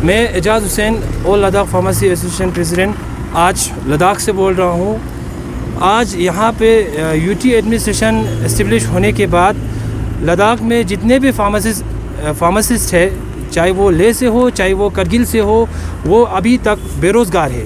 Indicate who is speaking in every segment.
Speaker 1: मैं Ejaz Hussain all Ladakh pharmacy association president आज लद्दाख से बोल रहा हूँ। आज यहाँ पे यूटी एडमिनिस्ट्रेशन इस्टेब्लिश होने के बाद लद्दाख में जितने भी फार्मासिस्ट है, चाहे वो लेह से हो चाहे वो करगिल से हो, वो अभी तक बेरोज़गार है,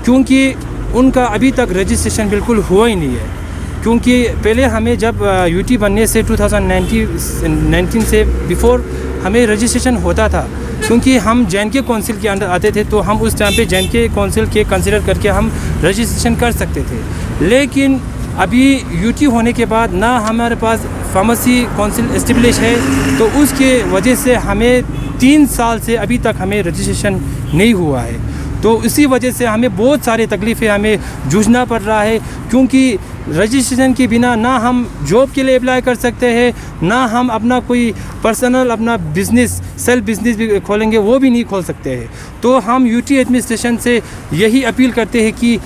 Speaker 1: क्योंकि उनका अभी तक रजिस्ट्रेशन बिल्कुल हुआ ही नहीं है। क्योंकि पहले हमें जब यूटी बनने से 2019 से बिफ़ोर हमें रजिस्ट्रेशन होता था, क्योंकि हम जे.एन.के काउंसिल के अंदर आते थे, तो हम उस टाइम पे जे.एन.के काउंसिल के कंसिडर करके हम रजिस्ट्रेशन कर सकते थे। लेकिन अभी यूटी होने के बाद ना हमारे पास फार्मेसी काउंसिल एस्टेब्लिश है, तो उसके वजह से हमें 3 साल से अभी तक हमें रजिस्ट्रेशन नहीं हुआ है। तो इसी वजह से हमें बहुत सारी तकलीफ़ें हमें जूझना पड़ रहा है, क्योंकि रजिस्ट्रेशन के बिना ना हम जॉब के लिए अप्लाई कर सकते हैं, ना हम अपना कोई पर्सनल अपना बिज़नेस सेल्फ बिज़नेस भी खोलेंगे, वो भी नहीं खोल सकते हैं। तो हम यूटी एडमिनिस्ट्रेशन से यही अपील करते हैं कि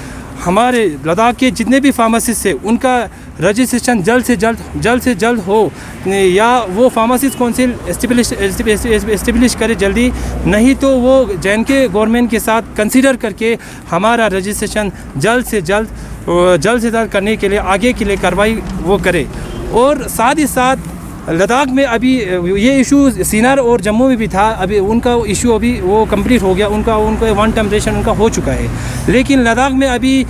Speaker 1: हमारे लद्दाख के जितने भी फार्मासिस्ट हैं, उनका रजिस्ट्रेशन जल्द से जल्द हो, या वो फार्मासिस्ट काउंसिल एस्टेब्लिश करे जल्दी, नहीं तो वो जे.एन.के गवर्नमेंट के साथ कंसीडर करके हमारा रजिस्ट्रेशन जल्द से जल्द करने के लिए आगे के लिए कार्रवाई वो करे। और साथ ही साथ लद्दाख में अभी ये इशू सीनार और जम्मू में भी था, अभी उनका इशू अभी वो कंप्लीट हो गया, उनका 1 टर्म रेशन उनका हो चुका है। लेकिन लद्दाख में अभी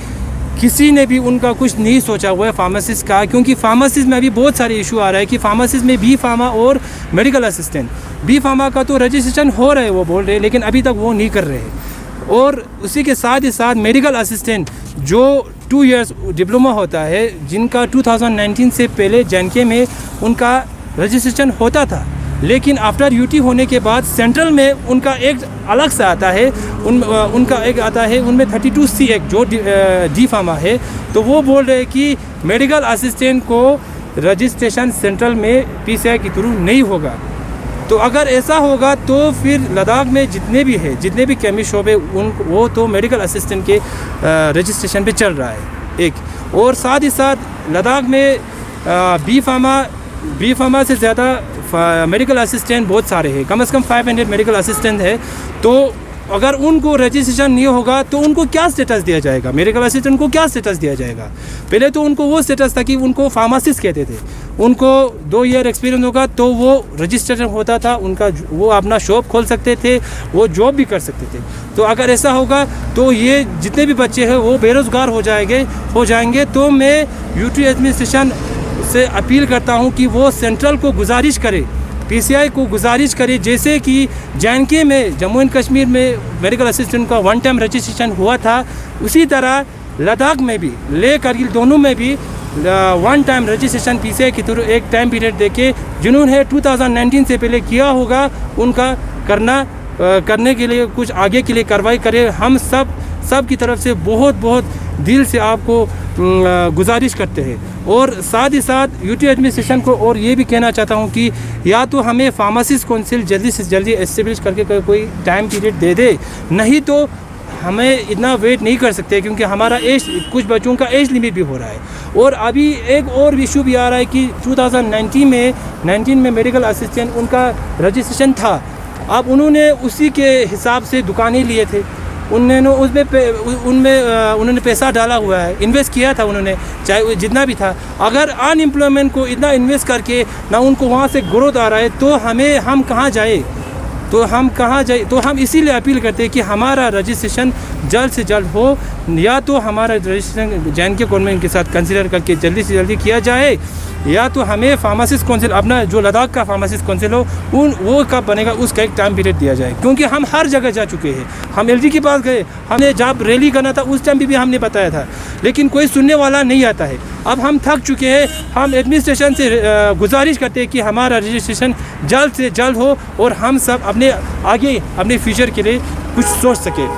Speaker 1: किसी ने भी उनका कुछ नहीं सोचा हुआ है फार्मासिस्ट का, क्योंकि फार्मासिस्ट में अभी बहुत सारे इशू आ रहा है कि फार्मासिस्ट में बी फार्मा और मेडिकल असिस्टेंट, बी फार्मा का तो रजिस्ट्रेशन हो रहा है वो बोल रहे हैं, लेकिन अभी तक वो नहीं कर रहे हैं। और उसी के साथ ही साथ मेडिकल असिस्टेंट जो 2 इयर्स डिप्लोमा होता है, जिनका 2019 से पहले जे.एन.के में उनका रजिस्ट्रेशन होता था, लेकिन आफ्टर यूटी होने के बाद सेंट्रल में उनका एक अलग सा आता है, उनका एक आता है उनमें 32C एक जो डी फार्मा है, तो वो बोल रहे हैं कि मेडिकल असिस्टेंट को रजिस्ट्रेशन सेंट्रल में PCI के थ्रू नहीं होगा। तो अगर ऐसा होगा तो फिर लद्दाख में जितने भी केमिस्ट शॉप है वो तो मेडिकल असिस्टेंट के रजिस्ट्रेशन पे चल रहा है एक। और साथ ही साथ लद्दाख में बी फार्मा से ज़्यादा मेडिकल असिस्टेंट बहुत सारे हैं, कम से कम 500 मेडिकल असिस्टेंट है। तो अगर उनको रजिस्ट्रेशन नहीं होगा तो उनको क्या स्टेटस दिया जाएगा, मेडिकल असिस्टेंट को क्या स्टेटस दिया जाएगा? पहले तो उनको वो स्टेटस था कि उनको फार्मासिस्ट कहते थे, उनको 2 ईयर एक्सपीरियंस होगा तो वो रजिस्ट्रेशन होता था उनका, वो अपना शॉप खोल सकते थे, वो जॉब भी कर सकते थे। तो अगर ऐसा होगा तो ये जितने भी बच्चे हैं वो बेरोज़गार हो जाएंगे। तो मैं यूटी एडमिनिस्ट्रेशन से अपील करता हूं कि वो सेंट्रल को गुजारिश करे, PCI को गुजारिश करे, जैसे कि जे.एन.के में जम्मू एंड कश्मीर में मेडिकल असिस्टेंट का 1 टाइम रजिस्ट्रेशन हुआ था, उसी तरह लद्दाख में भी, लेह करगिल दोनों में भी 1 टाइम रजिस्ट्रेशन PCI के थ्रू एक टाइम पीरियड देके जिन्होंने 2019 से पहले किया होगा उनका करने के लिए कुछ आगे के लिए कार्रवाई करे। हम सब की तरफ से बहुत दिल से आपको गुजारिश करते हैं। और साथ ही साथ यूटी एडमिनिस्ट्रेशन को और ये भी कहना चाहता हूँ कि या तो हमें फार्मासिस्ट काउंसिल जल्दी से जल्दी एस्टेब्लिश करके कोई टाइम पीरियड दे दे, नहीं तो हमें इतना वेट नहीं कर सकते, क्योंकि हमारा एज, कुछ बच्चों का एज लिमिट भी हो रहा है। और अभी एक और इशू भी आ रहा है कि 2019 में मेडिकल असिस्टेंट उनका रजिस्ट्रेशन था, अब उन्होंने उसी के हिसाब से दुकानें लिए थे, उन्होंने पैसा डाला हुआ है, इन्वेस्ट किया था उन्होंने, चाहे जितना भी था। अगर अनएम्प्लॉयमेंट को इतना इन्वेस्ट करके ना उनको वहाँ से ग्रोथ आ रहा है, तो हम कहाँ जाए? तो हम इसीलिए अपील करते हैं कि हमारा रजिस्ट्रेशन जल्द से जल्द हो, या तो हमारा रजिस्ट्रेशन जे.एन.के गवर्नमेंट के साथ कंसिडर करके जल्दी से जल्दी किया जाए, या तो हमें फार्मासिस्ट काउंसिल अपना जो लद्दाख का फार्मासिस्ट काउंसिल हो वो कब बनेगा उसका एक टाइम पीरियड दिया जाए। क्योंकि हम हर जगह जा चुके हैं, हम LG के पास गए, हमने जब रैली करना था उस टाइम भी हमने बताया था, लेकिन कोई सुनने वाला नहीं आता है। अब हम थक चुके हैं, हम एडमिनिस्ट्रेशन से गुजारिश करते हैं कि हमारा रजिस्ट्रेशन जल्द से जल्द हो और हम सब अपने फ्यूचर के लिए कुछ सोच सकें।